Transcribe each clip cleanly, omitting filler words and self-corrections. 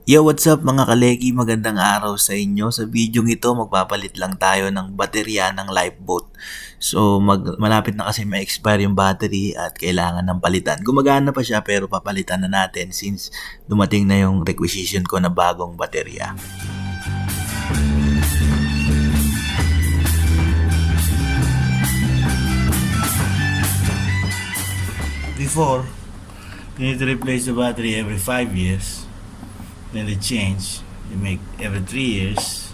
Yo, what's up mga kaleki? Magandang araw sa inyo. Sa video ito, magpapalit lang tayo ng baterya ng Lifeboat. So, malapit na kasi ma-expire yung battery at kailangan ng palitan. Gumagana pa siya pero papalitan na natin since dumating na yung requisition ko na bagong baterya. Before, you need to replace the battery every 5 years. Then they change. They make every 3 years.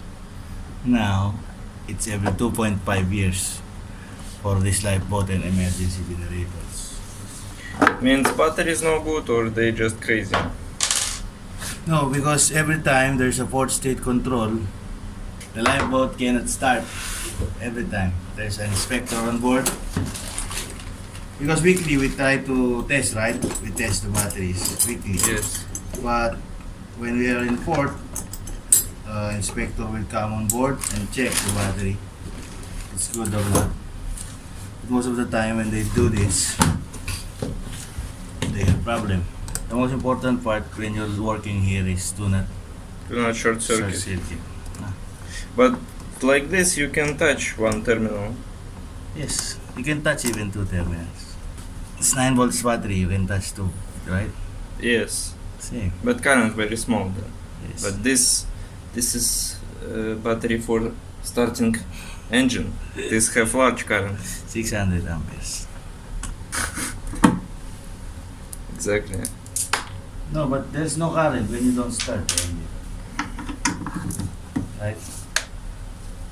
Now, it's every 2.5 years for this Lifeboat and emergency generators. Means battery is no good or they just crazy? No, because every time there's a fourth state control, the Lifeboat cannot start. Every time. There's an inspector on board. Because weekly we try to test, right? We test the batteries weekly. Yes. But when we are in port, inspector will come on board and check the battery. It's good or not. Most of the time when they do this, they have problem. The most important part when you're working here is do not Short circuit. circuit. But like this you can touch one terminal. Yes, you can touch even 2 terminals. It's 9 volts battery, you can touch 2, right? Yes. Same. But current very small then. Yes. But this is battery for starting engine. This have large current. 600 amperes. Exactly. No, but there's no current when you don't start the engine. Right?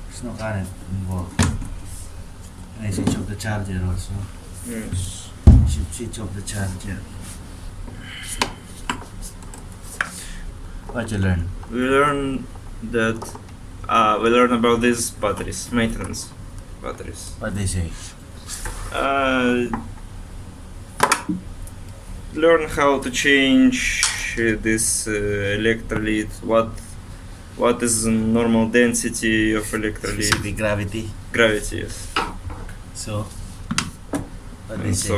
There's no current involved. And I switch off the charger also. Yes. You should switch off the charger. What you learn? We learn that we learn about these batteries, maintenance batteries. What they say? Learn how to change this electrolyte. What is the normal density of electrolyte? Specific gravity. Gravity, yes. So, what they And say?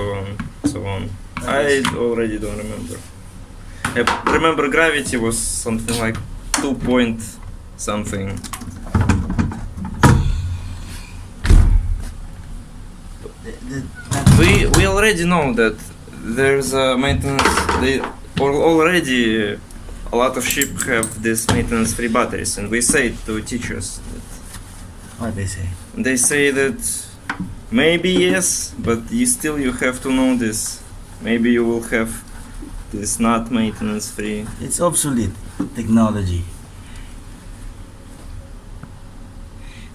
so on. What I they say? already don't remember. I remember gravity was something like 2 point something. We already know that there's a maintenance. They already a lot of ship have this maintenance free batteries, and we say to teachers that What they say? they say that maybe yes, but you have to know this. Maybe you will have this not maintenance free. It's obsolete technology.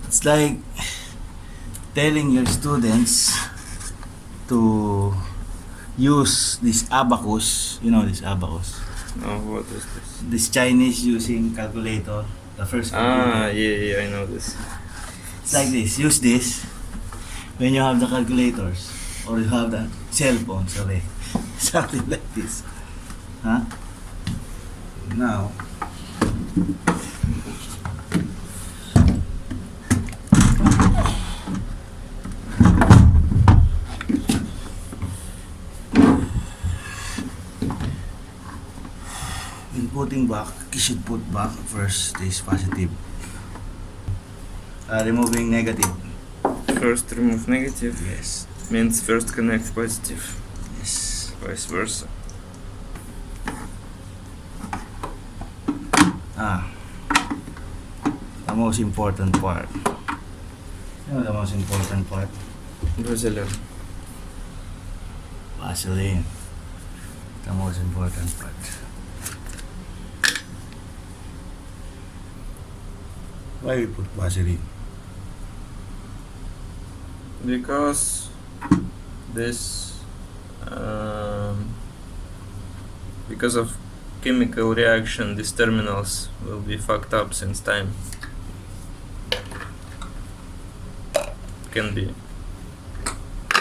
It's like telling your students to use this abacus. You know this abacus. Oh, what is this? This Chinese using calculator. The first Ah, calculator. yeah, I know this. It's like this. Use this when you have the calculators or you have the cell phone. Sorry, something like this. Huh? Now, in putting back, you should put back first this positive. Removing negative. First remove negative Yes. means first connect positive, Yes. vice versa. The most important part. You know the most important part? Brazilian. Vaseline. The most important part. Why we put Vaseline? Because this because of chemical reaction these terminals will be fucked up since time. Can be.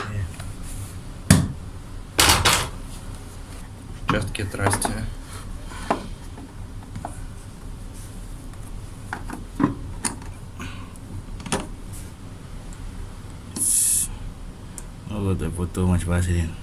Yeah. Just get rusty. Oh good, I put too much Vaseline.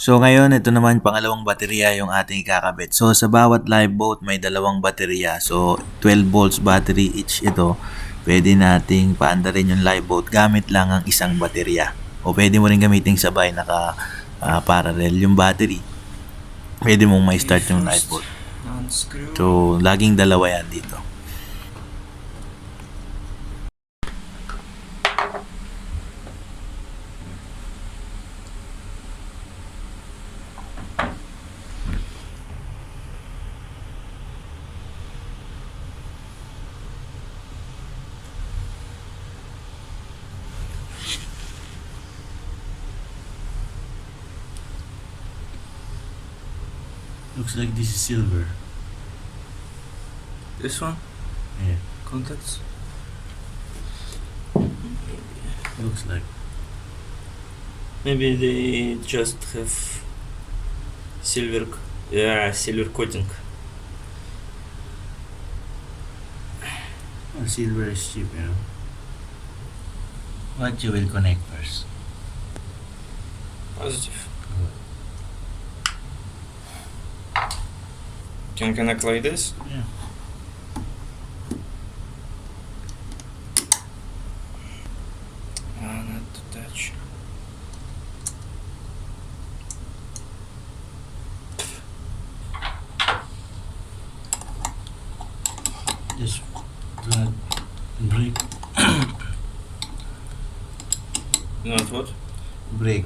So ngayon, ito naman pangalawang baterya yung ating ikakabit. So sa bawat Lifeboat may dalawang baterya. So 12 volts battery each ito. Pwede nating paandarin yung Lifeboat gamit lang ang isang baterya. O pwede mo rin gamitin sabay naka parallel yung battery. Pwede mong may start yung Lifeboat. Unscrew. So laging dalawa yan dito. Looks like this is silver. This one? Yeah, Contacts? looks like. Maybe they just have silver coating. Well, silver is cheap, you know. What you will connect first? Positive. Can connect like this? Yeah. Not to touch. Just do not break. Not what? Break.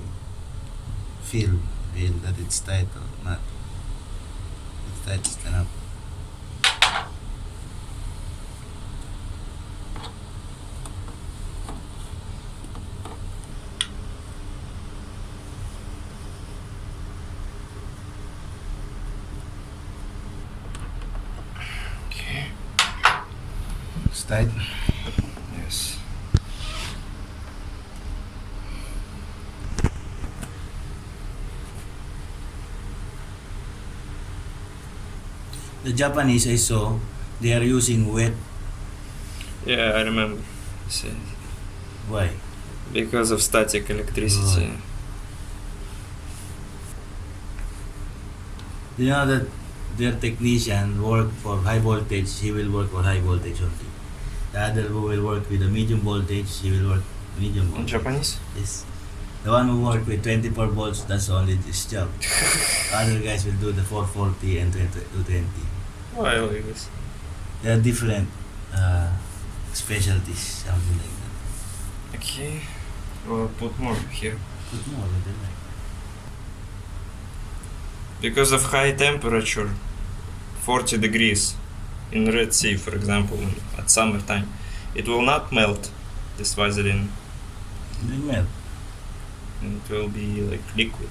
Feel that it's tight or not. It's tight, stand up. Okay. It's tight. Yes. The Japanese I saw, they are using wet. Yeah, I remember. See, Why? because of static electricity. You know that their technician work for high voltage, he will work for high voltage only. The other who will work with the medium voltage, he will work medium In voltage. Japanese? Yes. The one who work with 24 volts, that's only this job. Other guys will do the 440 and 220. Why like this? They are different specialties, something like that. Okay. Or put more here. Put more with it. Because of high temperature, 40 degrees in Red Sea, for example, at summertime, it will not melt this Vaseline. They melt. And it will be like liquid.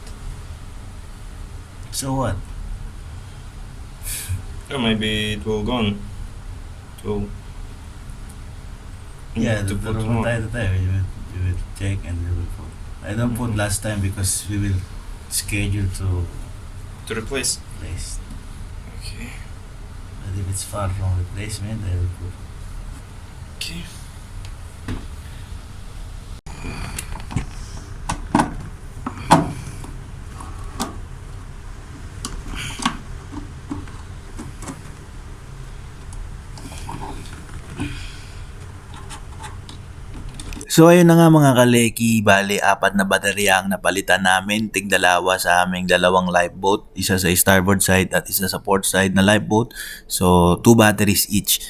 So what? Or maybe it will gone. It will. Yeah, to the put from more. time to time you will check and you will put. I don't put last time because we will schedule to To replace. place. Okay. But if it's far from replacement, I will put. Okay. So ayun na nga mga kaleki, bali 4 na baterya ang napalitan namin, tig-dalawa sa aming dalawang Lifeboat, isa sa starboard side at isa sa port side na Lifeboat. So 2 batteries each.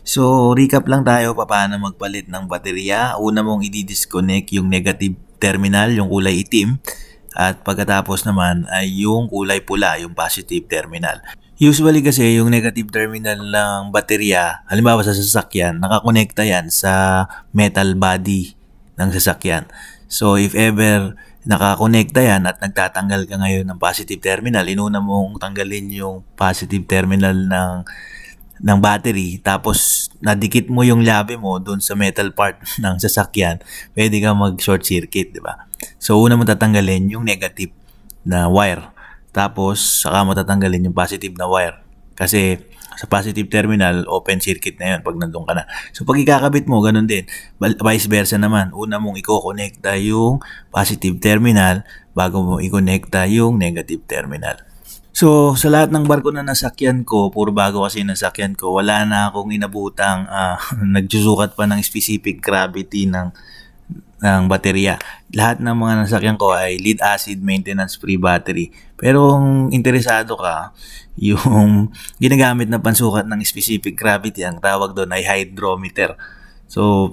So recap lang tayo paano magpalit ng baterya. Una mong i-disconnect yung negative terminal, yung kulay itim, at pagkatapos naman ay yung kulay pula, yung positive terminal. Usually kasi yung negative terminal ng baterya, halimbawa sa sasakyan, nakakonekta yan sa metal body ng sasakyan. So if ever nakakonekta yan at nagtatanggal ka ngayon ng positive terminal, inuna mong tanggalin yung positive terminal ng battery, tapos nadikit mo yung labi mo doon sa metal part ng sasakyan, pwede ka mag short circuit, di ba? So una mo tatanggalin yung negative na wire. Tapos, saka mo tatanggalin yung positive na wire. Kasi, Sa positive terminal, open circuit na yun pag nandun ka na. So pag ikakabit mo, ganun din. Vice versa naman. Una mong i-connecta yung positive terminal bago mo i-connecta yung negative terminal. So, sa lahat ng barko na nasakyan ko, puro bago kasi nasakyan ko, wala na akong inabutang nagsusukat pa ng specific gravity ng baterya. Lahat ng mga nasakyan ko ay lead acid maintenance free battery. Pero kung interesado ka, yung ginagamit na pansukat ng specific gravity, ang tawag doon ay hydrometer. So,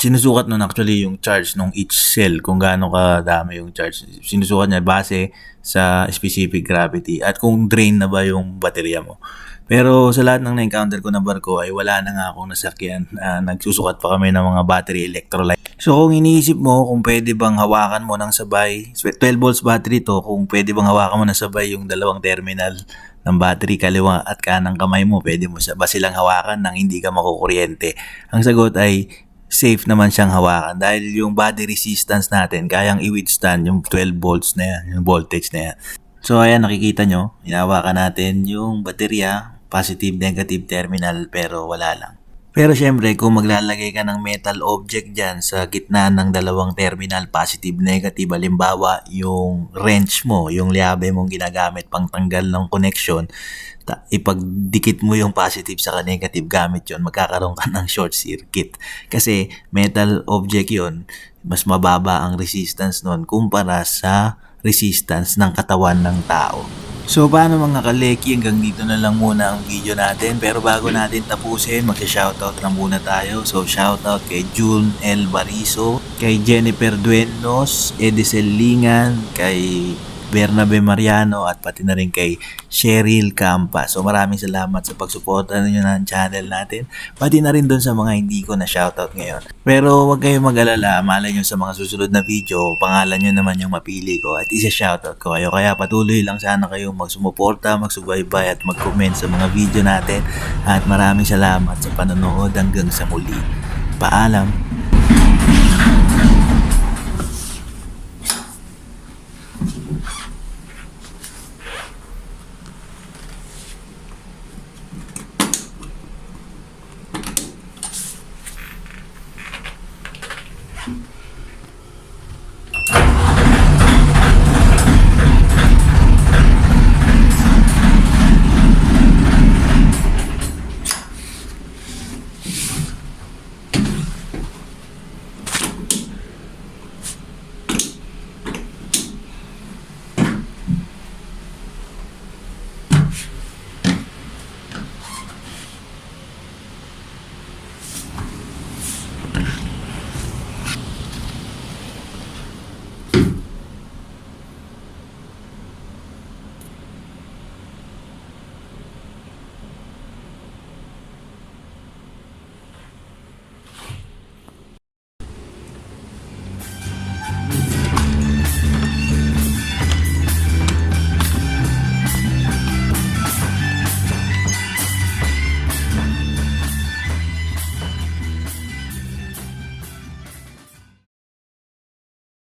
sinusukat nun actually yung charge ng each cell, kung gaano kadami yung charge. Sinusukat niya base sa specific gravity at kung drain na ba yung baterya mo. Pero sa lahat ng na-encounter ko na barko ay wala na nga akong nasakyan. Nagsusukat pa kami ng mga battery electrolyte. So kung iniisip mo kung pwede bang hawakan mo ng sabay, 12 volts battery to, kung pwede bang hawakan mo ng sabay yung dalawang terminal ng battery, kaliwa at kanang kamay mo, pwede mo ba silang hawakan nang hindi ka makukuryente? Ang sagot ay safe naman siyang hawakan dahil yung body resistance natin kayang i-withstand yung 12 volts na yan, yung voltage na yan. So ayan, nakikita nyo, hinawakan natin yung baterya, positive, negative terminal, pero wala lang. Pero syempre, kung maglalagay ka ng metal object dyan sa gitna ng dalawang terminal, positive, negative, halimbawa yung wrench mo, yung liabe mong ginagamit pang tanggal ng connection, ipagdikit mo yung positive sa negative gamit yon, magkakaroon ka ng short circuit. Kasi metal object yon, mas mababa ang resistance nun kumpara sa resistance ng katawan ng tao. So paano mga kaleki, hanggang dito na lang muna ang video natin. Pero bago natin tapusin, mag-shoutout lang muna tayo. So shoutout kay June L. Bariso, kay Jennifer Duenos, Edisel Lingan, kay Bernabe Mariano at pati na rin kay Cheryl Campa. So maraming salamat sa pagsuporta ninyo ng channel natin. Pati na rin doon sa mga hindi ko na shoutout ngayon. Pero huwag kayong mag-alala, malay nyo sa mga susunod na video, pangalan nyo naman yung mapili ko at isa-shoutout ko kayo. Kaya patuloy lang sana kayong magsumuporta, magsubaybay at mag-comment sa mga video natin. At maraming salamat sa panonood hanggang sa muli. Paalam!